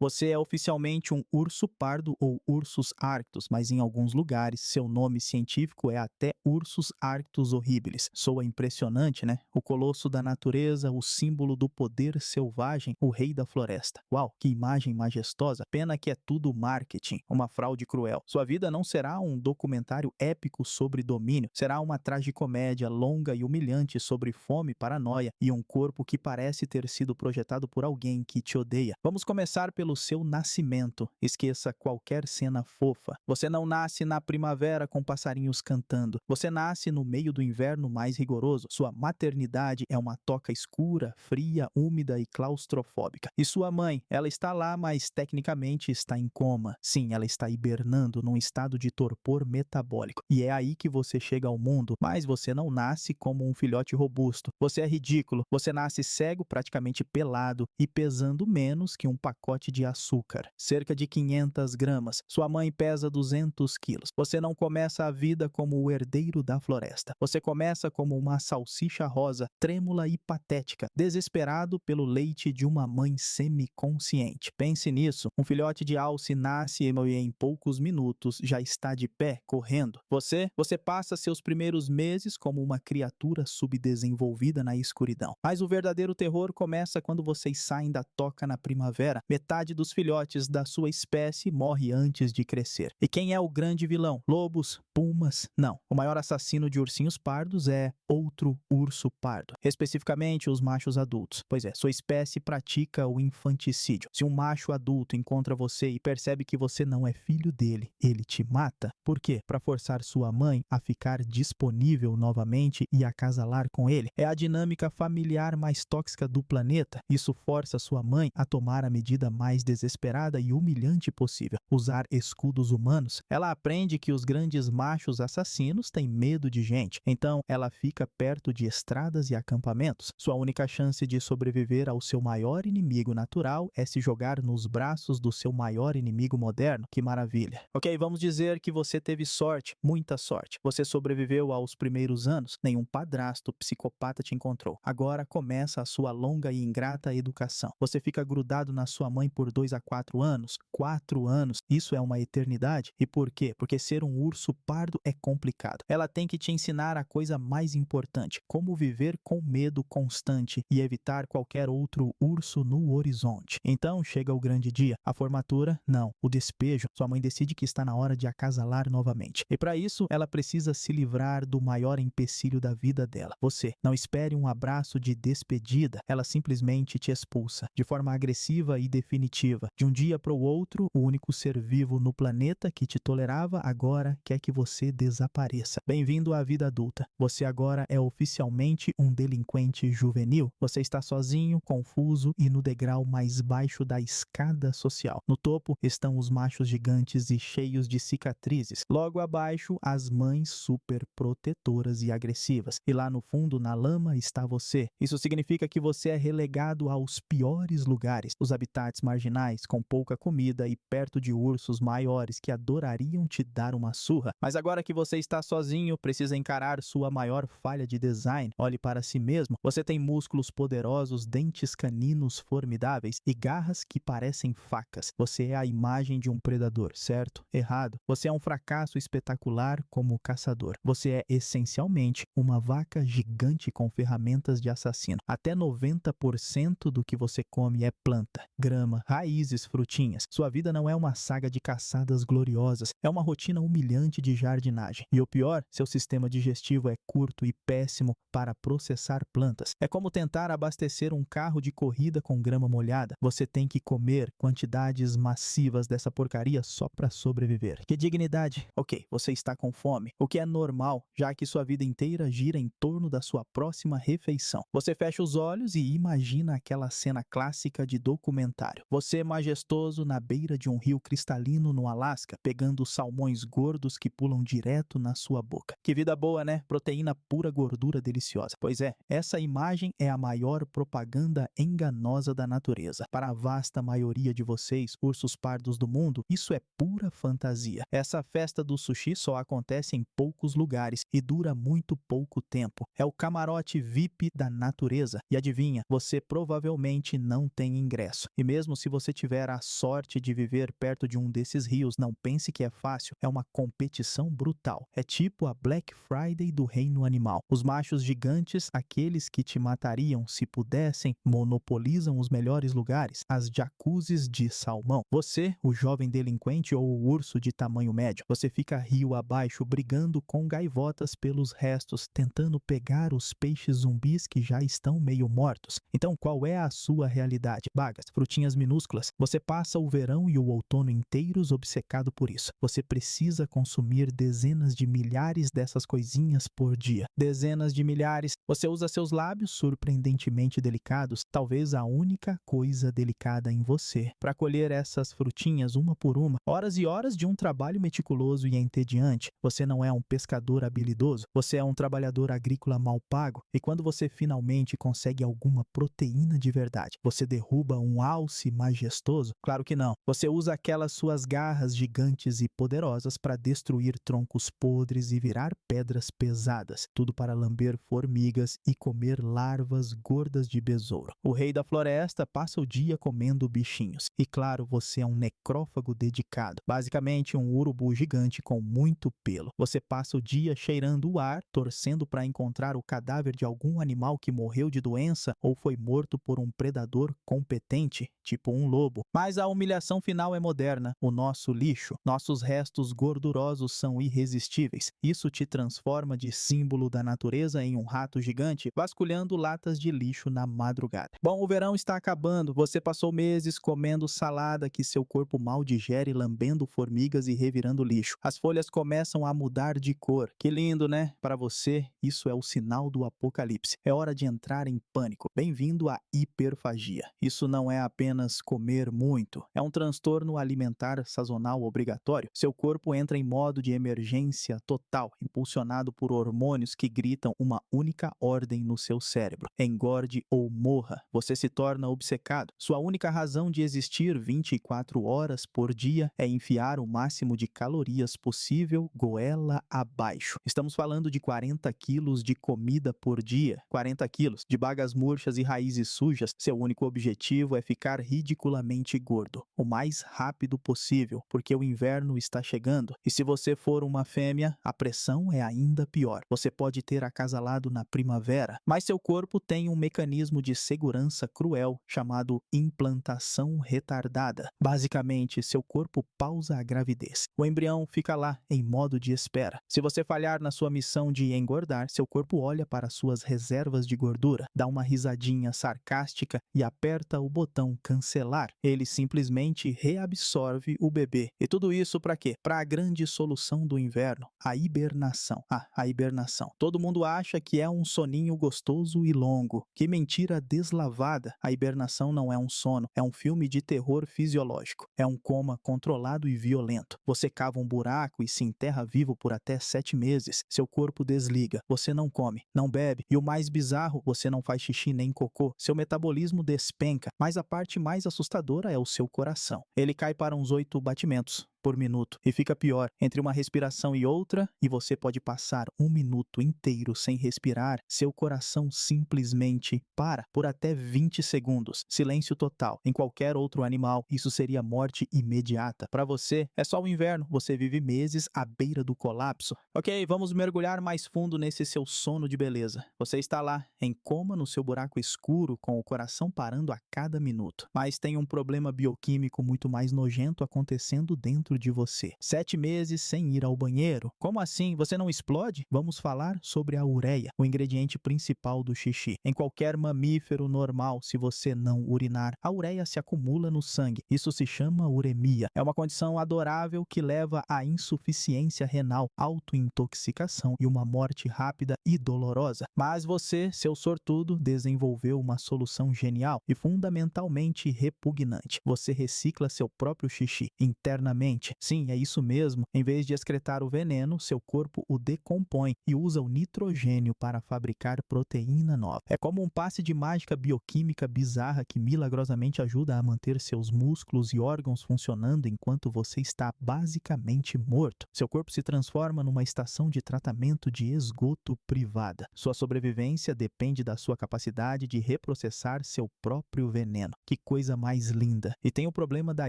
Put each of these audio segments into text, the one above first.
Você é oficialmente um urso pardo ou Ursus arctos, mas em alguns lugares seu nome científico é até Ursus arctos horribilis. Soa impressionante, né? O colosso da natureza, o símbolo do poder selvagem, o rei da floresta. Uau, que imagem majestosa. Pena que é tudo marketing, uma fraude cruel. Sua vida não será um documentário épico sobre domínio, será uma tragicomédia longa e humilhante sobre fome, paranoia e um corpo que parece ter sido projetado por alguém que te odeia. Vamos começar pelo seu nascimento. Esqueça qualquer cena fofa. Você não nasce na primavera com passarinhos cantando. Você nasce no meio do inverno mais rigoroso. Sua maternidade é uma toca escura, fria, úmida e claustrofóbica. E sua mãe, ela está lá, mas tecnicamente está em coma. Sim, ela está hibernando num estado de torpor metabólico. E é aí que você chega ao mundo, mas você não nasce como um filhote robusto. Você é ridículo. Você nasce cego, praticamente pelado e pesando menos que um pacote de açúcar, cerca de 500 gramas. Sua mãe pesa 200 quilos. Você não começa a vida como o herdeiro da floresta. Você começa como uma salsicha rosa, trêmula e patética, desesperado pelo leite de uma mãe semiconsciente. Pense nisso. Um filhote de alce nasce e em poucos minutos já está de pé, correndo. Você passa seus primeiros meses como uma criatura subdesenvolvida na escuridão. Mas o verdadeiro terror começa quando vocês saem da toca na primavera. Metade dos filhotes da sua espécie morre antes de crescer. E quem é o grande vilão? Lobos? Pumas? Não. O maior assassino de ursinhos pardos é outro urso pardo. Especificamente os machos adultos. Pois é, sua espécie pratica o infanticídio. Se um macho adulto encontra você e percebe que você não é filho dele, ele te mata. Por quê? Para forçar sua mãe a ficar disponível novamente e acasalar com ele. É a dinâmica familiar mais tóxica do planeta. Isso força sua mãe a tomar a medida mais desesperada e humilhante possível, usar escudos humanos. Ela aprende que os grandes machos assassinos têm medo de gente, então ela fica perto de estradas e acampamentos. Sua única chance de sobreviver ao seu maior inimigo natural é se jogar nos braços do seu maior inimigo moderno. Que maravilha. Ok, vamos dizer que você teve sorte, muita sorte. Você sobreviveu aos primeiros anos, nenhum padrasto psicopata te encontrou. Agora começa a sua longa e ingrata educação. Você fica grudado na sua mãe por 2 a 4 anos. 4 anos, isso é uma eternidade. E por quê? Porque ser um urso pardo é complicado. Ela tem que te ensinar a coisa mais importante, como viver com medo constante e evitar qualquer outro urso no horizonte. Então chega o grande dia. A formatura? Não. O despejo. Sua mãe decide que está na hora de acasalar novamente. E para isso, ela precisa se livrar do maior empecilho da vida dela. Você. Não espere um abraço de despedida. Ela simplesmente te expulsa, de forma agressiva e definitiva. De um dia para o outro, o único ser vivo no planeta que te tolerava agora quer que você desapareça. Bem-vindo à vida adulta. Você agora é oficialmente um delinquente juvenil. Você está sozinho, confuso e no degrau mais baixo da escada social. No topo estão os machos gigantes e cheios de cicatrizes. Logo abaixo, as mães super protetoras e agressivas. E lá no fundo, na lama, está você. Isso significa que você é relegado aos piores lugares, os habitats marginais, com pouca comida e perto de ursos maiores que adorariam te dar uma surra. Mas agora que você está sozinho, precisa encarar sua maior falha de design. Olhe para si mesmo. Você tem músculos poderosos, dentes caninos formidáveis e garras que parecem facas. Você é a imagem de um predador, certo? Errado. Você é um fracasso espetacular como caçador. Você é essencialmente uma vaca gigante com ferramentas de assassino. Até 90% do que você come é planta, grama, raízes, frutinhas. Sua vida não é uma saga de caçadas gloriosas, é uma rotina humilhante de jardinagem. E o pior, seu sistema digestivo é curto e péssimo para processar plantas. É como tentar abastecer um carro de corrida com grama molhada. Você tem que comer quantidades massivas dessa porcaria só para sobreviver. Que dignidade? Ok, você está com fome, o que é normal, já que sua vida inteira gira em torno da sua próxima refeição. Você fecha os olhos e imagina aquela cena clássica de documentário. Você majestoso na beira de um rio cristalino no Alasca, pegando salmões gordos que pulam direto na sua boca. Que vida boa, né? Proteína pura, gordura deliciosa. Pois é, essa imagem é a maior propaganda enganosa da natureza. Para a vasta maioria de vocês, ursos pardos do mundo, isso é pura fantasia. Essa festa do sushi só acontece em poucos lugares e dura muito pouco tempo. É o camarote VIP da natureza. E adivinha, você provavelmente não tem ingresso. E mesmo se se você tiver a sorte de viver perto de um desses rios, não pense que é fácil, é uma competição brutal. É tipo a Black Friday do reino animal. Os machos gigantes, aqueles que te matariam se pudessem, monopolizam os melhores lugares, as jacuzzis de salmão. Você, o jovem delinquente ou o urso de tamanho médio, você fica rio abaixo brigando com gaivotas pelos restos, tentando pegar os peixes zumbis que já estão meio mortos. Então, qual é a sua realidade? Bagas, frutinhas minúsculas. Você passa o verão e o outono inteiros obcecado por isso. Você precisa consumir dezenas de milhares dessas coisinhas por dia. Dezenas de milhares. Você usa seus lábios surpreendentemente delicados, talvez a única coisa delicada em você, para colher essas frutinhas uma por uma. Horas e horas de um trabalho meticuloso e entediante. Você não é um pescador habilidoso, você é um trabalhador agrícola mal pago. E quando você finalmente consegue alguma proteína de verdade, você derruba um alce majestoso? Claro que não. Você usa aquelas suas garras gigantes e poderosas para destruir troncos podres e virar pedras pesadas, tudo para lamber formigas e comer larvas gordas de besouro. O rei da floresta passa o dia comendo bichinhos. E claro, você é um necrófago dedicado, basicamente um urubu gigante com muito pelo. Você passa o dia cheirando o ar, torcendo para encontrar o cadáver de algum animal que morreu de doença ou foi morto por um predador competente, tipo um lobo. Mas a humilhação final é moderna, o nosso lixo. Nossos restos gordurosos são irresistíveis. Isso te transforma de símbolo da natureza em um rato gigante, vasculhando latas de lixo na madrugada. Bom, o verão está acabando. Você passou meses comendo salada que seu corpo mal digere, lambendo formigas e revirando lixo. As folhas começam a mudar de cor. Que lindo, né? Para você, isso é o sinal do apocalipse. É hora de entrar em pânico. Bem-vindo à hiperfagia. Isso não é apenas comer muito. É um transtorno alimentar sazonal obrigatório. Seu corpo entra em modo de emergência total, impulsionado por hormônios que gritam uma única ordem no seu cérebro: engorde ou morra. Você se torna obcecado. Sua única razão de existir 24 horas por dia é enfiar o máximo de calorias possível goela abaixo. Estamos falando de 40 quilos de comida por dia. 40 quilos de bagas murchas e raízes sujas. Seu único objetivo é ficar ridiculamente gordo, o mais rápido possível, porque o inverno está chegando. E se você for uma fêmea, a pressão é ainda pior. Você pode ter acasalado na primavera, mas seu corpo tem um mecanismo de segurança cruel chamado implantação retardada. Basicamente, seu corpo pausa a gravidez. O embrião fica lá, em modo de espera. Se você falhar na sua missão de engordar, seu corpo olha para suas reservas de gordura, dá uma risadinha sarcástica e aperta o botão cancelar. Ele simplesmente reabsorve o bebê. E tudo isso para quê? Para a grande solução do inverno, a hibernação. A hibernação. Todo mundo acha que é um soninho gostoso e longo. Que mentira deslavada. A hibernação não é um sono, é um filme de terror fisiológico. É um coma controlado e violento. Você cava um buraco e se enterra vivo por até 7 meses. Seu corpo desliga. Você não come, não bebe e o mais bizarro, você não faz xixi nem cocô. Seu metabolismo despenca, mas a parte mais assustadora é o seu coração. Ele cai para uns 8 batimentos por minuto. E fica pior, entre uma respiração e outra, e você pode passar 1 minuto inteiro sem respirar, seu coração simplesmente para por até 20 segundos. Silêncio total. Em qualquer outro animal, isso seria morte imediata. Para você, é só o inverno, você vive meses à beira do colapso. Ok, vamos mergulhar mais fundo nesse seu sono de beleza. Você está lá, em coma no seu buraco escuro, com o coração parando a cada minuto. Mas tem um problema bioquímico muito mais nojento acontecendo dentro de você. 7 meses sem ir ao banheiro. Como assim? Você não explode? Vamos falar sobre a ureia, o ingrediente principal do xixi. Em qualquer mamífero normal, se você não urinar, a ureia se acumula no sangue. Isso se chama uremia. É uma condição adorável que leva à insuficiência renal, autointoxicação e uma morte rápida e dolorosa. Mas você, seu sortudo, desenvolveu uma solução genial e fundamentalmente repugnante. Você recicla seu próprio xixi internamente. diferente. Sim, é isso mesmo. Em vez de excretar o veneno, seu corpo o decompõe e usa o nitrogênio para fabricar proteína nova. É como um passe de mágica bioquímica bizarra que milagrosamente ajuda a manter seus músculos e órgãos funcionando enquanto você está basicamente morto. Seu corpo se transforma numa estação de tratamento de esgoto privada. Sua sobrevivência depende da sua capacidade de reprocessar seu próprio veneno. Que coisa mais linda! E tem o problema da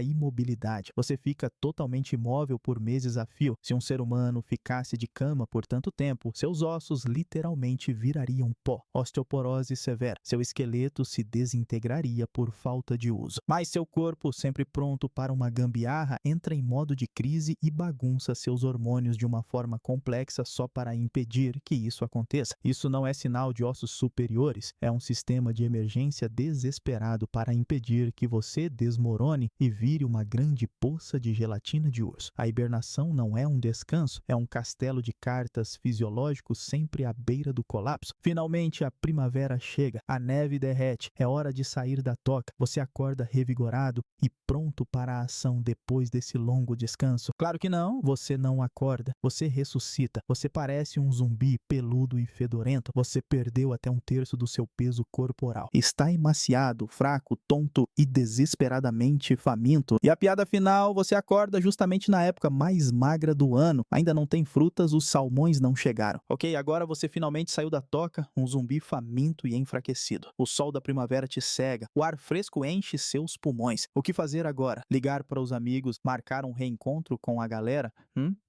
imobilidade. Você fica totalmente imóvel por meses a fio. Se um ser humano ficasse de cama por tanto tempo, seus ossos literalmente virariam pó. Osteoporose severa. Seu esqueleto se desintegraria por falta de uso. Mas seu corpo, sempre pronto para uma gambiarra, entra em modo de crise e bagunça seus hormônios de uma forma complexa só para impedir que isso aconteça. Isso não é sinal de ossos superiores, é um sistema de emergência desesperado para impedir que você desmorone e vire uma grande poça de gelatina de urso. A hibernação não é um descanso, é um castelo de cartas fisiológicos sempre à beira do colapso. Finalmente a primavera chega, a neve derrete, é hora de sair da toca. Você acorda revigorado e pronto para a ação depois desse longo descanso. Claro que não, você não acorda, você ressuscita, você parece um zumbi peludo e fedorento, você perdeu até 1/3 do seu peso corporal. Está emaciado, fraco, tonto e desesperadamente faminto. E a piada final, você acorda justamente na época mais magra do ano. Ainda não tem frutas, os salmões não chegaram. Ok, agora você finalmente saiu da toca, um zumbi faminto e enfraquecido. O sol da primavera te cega, o ar fresco enche seus pulmões. O que fazer agora? Ligar para os amigos, marcar um reencontro com a galera?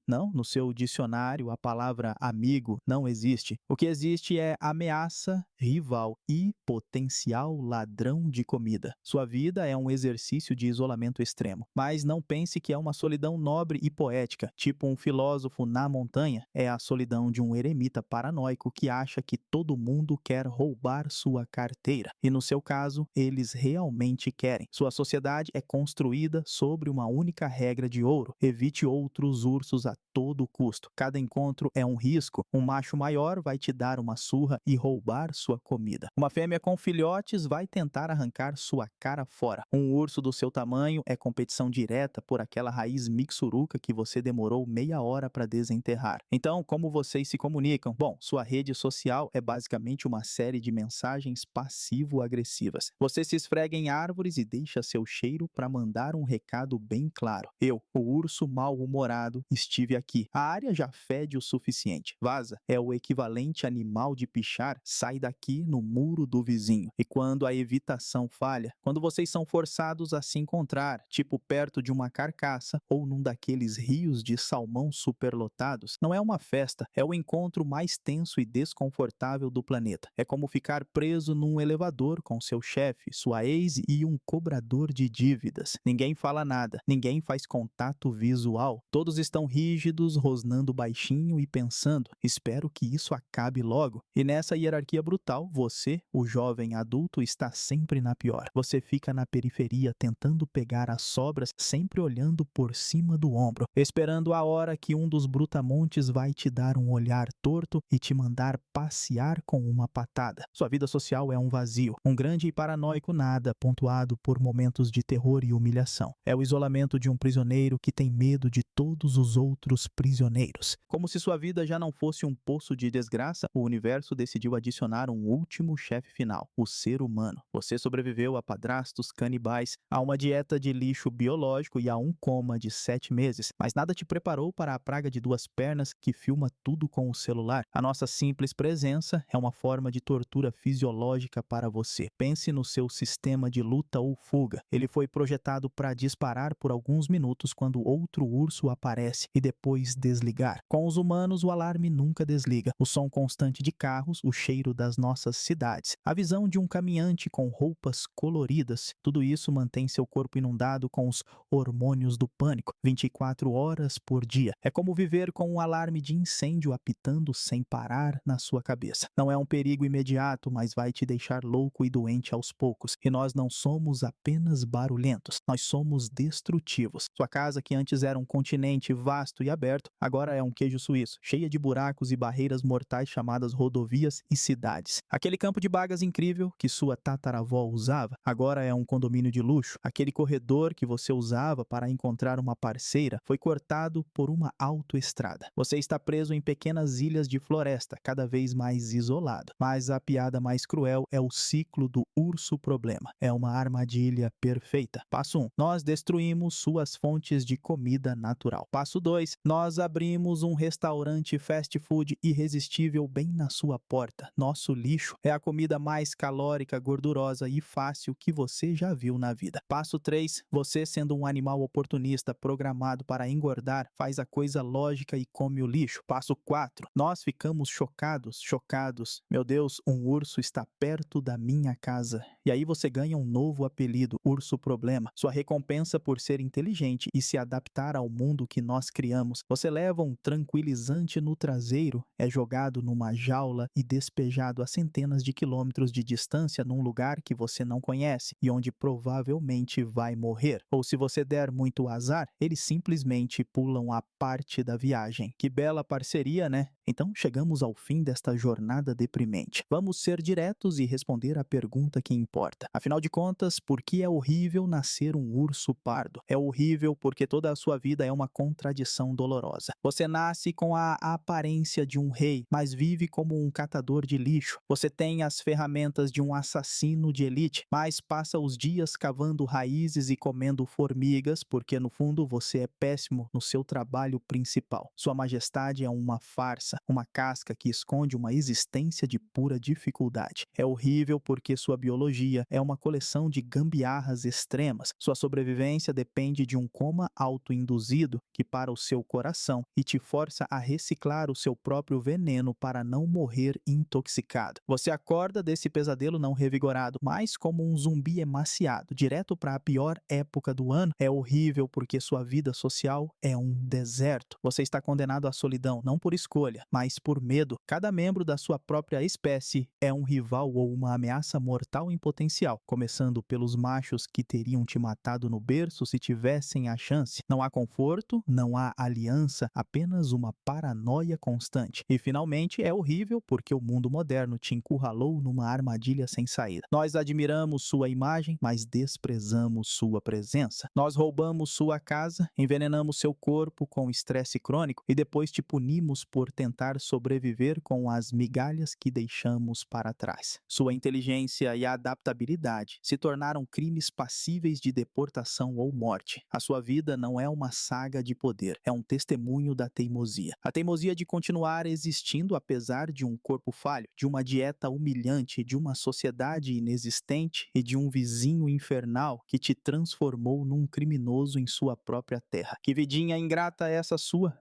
Não, no seu dicionário a palavra amigo não existe. O que existe é ameaça, rival e potencial ladrão de comida. Sua vida é um exercício de isolamento extremo. Mas não pense que é uma solidão nobre e poética, tipo um filósofo na montanha. É a solidão de um eremita paranoico que acha que todo mundo quer roubar sua carteira. E no seu caso, eles realmente querem. Sua sociedade é construída sobre uma única regra de ouro: evite outros ursos a todo custo. Cada encontro é um risco. Um macho maior vai te dar uma surra e roubar sua comida. Uma fêmea com filhotes vai tentar arrancar sua cara fora. Um urso do seu tamanho é competição direta por aquela raiz mixuruca que você demorou meia hora para desenterrar. Então, como vocês se comunicam? Bom, sua rede social é basicamente uma série de mensagens passivo-agressivas. Você se esfrega em árvores e deixa seu cheiro para mandar um recado bem claro. Eu, o urso mal-humorado, estive aqui. A área já fede o suficiente. Vaza. É o equivalente animal de pichar. Sai daqui no muro do vizinho. E quando a evitação falha, quando vocês são forçados a se encontrar, tipo perto de uma carcaça ou num daqueles rios de salmão superlotados, não é uma festa, é o encontro mais tenso e desconfortável do planeta. É como ficar preso num elevador com seu chefe, sua ex e um cobrador de dívidas. Ninguém fala nada, ninguém faz contato visual, todos estão rígidos, rosnando baixinho e pensando: espero que isso acabe logo. E nessa hierarquia brutal, você, o jovem adulto, está sempre na pior. Você fica na periferia tentando pegar as sobras, sempre olhando por cima do ombro, esperando a hora que um dos brutamontes vai te dar um olhar torto e te mandar passear com uma patada. Sua vida social é um vazio, um grande e paranoico nada, pontuado por momentos de terror e humilhação. É o isolamento de um prisioneiro que tem medo de todos os outros prisioneiros. Como se sua vida já não fosse um poço de desgraça, o universo decidiu adicionar um último chefe final: o ser humano. Você sobreviveu a padrastos canibais, a uma dieta de lixo biológico e a um coma de 7 meses, mas nada te preparou para a praga de 2 pernas que filma tudo com o celular. A nossa simples presença é uma forma de tortura fisiológica para você. Pense no seu sistema de luta ou fuga. Ele foi projetado para disparar por alguns minutos quando outro urso aparece e depois desligar. Com os humanos, o alarme nunca desliga. O som constante de carros, o cheiro das nossas cidades, a visão de um caminhante com roupas coloridas, tudo isso mantém seu corpo inundado com os hormônios do pânico, 24 horas por dia. É como viver com um alarme de incêndio apitando sem parar na sua cabeça. Não é um perigo imediato, mas vai te deixar louco e doente aos poucos. E nós não somos apenas barulhentos, nós somos destrutivos. Sua casa, que antes era um continente vasto vasto e aberto, agora é um queijo suíço, cheia de buracos e barreiras mortais chamadas rodovias e cidades. Aquele campo de bagas incrível que sua tataravó usava, agora é um condomínio de luxo. Aquele corredor que você usava para encontrar uma parceira foi cortado por uma autoestrada. Você está preso em pequenas ilhas de floresta, cada vez mais isolado. Mas a piada mais cruel é o ciclo do urso-problema. É uma armadilha perfeita. Passo 1. Nós destruímos suas fontes de comida natural. Passo 2. Nós abrimos um restaurante fast food irresistível bem na sua porta. Nosso lixo é a comida mais calórica, gordurosa e fácil que você já viu na vida. Passo 3. Você, sendo um animal oportunista programado para engordar, faz a coisa lógica e come o lixo. Passo 4. Nós ficamos chocados. Meu Deus, um urso está perto da minha casa. E aí você ganha um novo apelido, Urso Problema. Sua recompensa por ser inteligente e se adaptar ao mundo que nós criamos. Você leva um tranquilizante no traseiro, é jogado numa jaula e despejado a centenas de quilômetros de distância num lugar que você não conhece e onde provavelmente vai morrer. Ou se você der muito azar, eles simplesmente pulam a parte da viagem. Que bela parceria, né? Então chegamos ao fim desta jornada deprimente. Vamos ser diretos e responder à pergunta que importa. Afinal de contas, por que é horrível nascer um urso pardo? É horrível porque toda a sua vida é uma contradição dolorosa. Você nasce com a aparência de um rei, mas vive como um catador de lixo. Você tem as ferramentas de um assassino de elite, mas passa os dias cavando raízes e comendo formigas, porque no fundo você é péssimo no seu trabalho principal. Sua majestade é uma farsa, uma casca que esconde uma existência de pura dificuldade. É horrível porque sua biologia é uma coleção de gambiarras extremas. Sua sobrevivência depende de um coma autoinduzido que para o seu coração e te força a reciclar o seu próprio veneno para não morrer intoxicado. Você acorda desse pesadelo não revigorado, mas como um zumbi emaciado, direto para a pior época do ano. É horrível porque sua vida social é um deserto. Você está condenado à solidão, não por escolha, mas por medo. Cada membro da sua própria espécie é um rival ou uma ameaça mortal em potencial, começando pelos machos que teriam te matado no berço se tivessem a chance. Não há conforto, não há aliança, apenas uma paranoia constante. E finalmente é horrível porque o mundo moderno te encurralou numa armadilha sem saída. Nós admiramos sua imagem, mas desprezamos sua presença. Nós roubamos sua casa, envenenamos seu corpo com estresse crônico e depois te punimos por tentar sobreviver com as migalhas que deixamos para trás. Sua inteligência e adaptabilidade se tornaram crimes passíveis de deportação ou morte. A sua vida não é uma saga de poder, é um testemunho da teimosia. A teimosia de continuar existindo apesar de um corpo falho, de uma dieta humilhante, de uma sociedade inexistente e de um vizinho infernal que te transformou num criminoso em sua própria terra. Que vidinha ingrata é essa sua?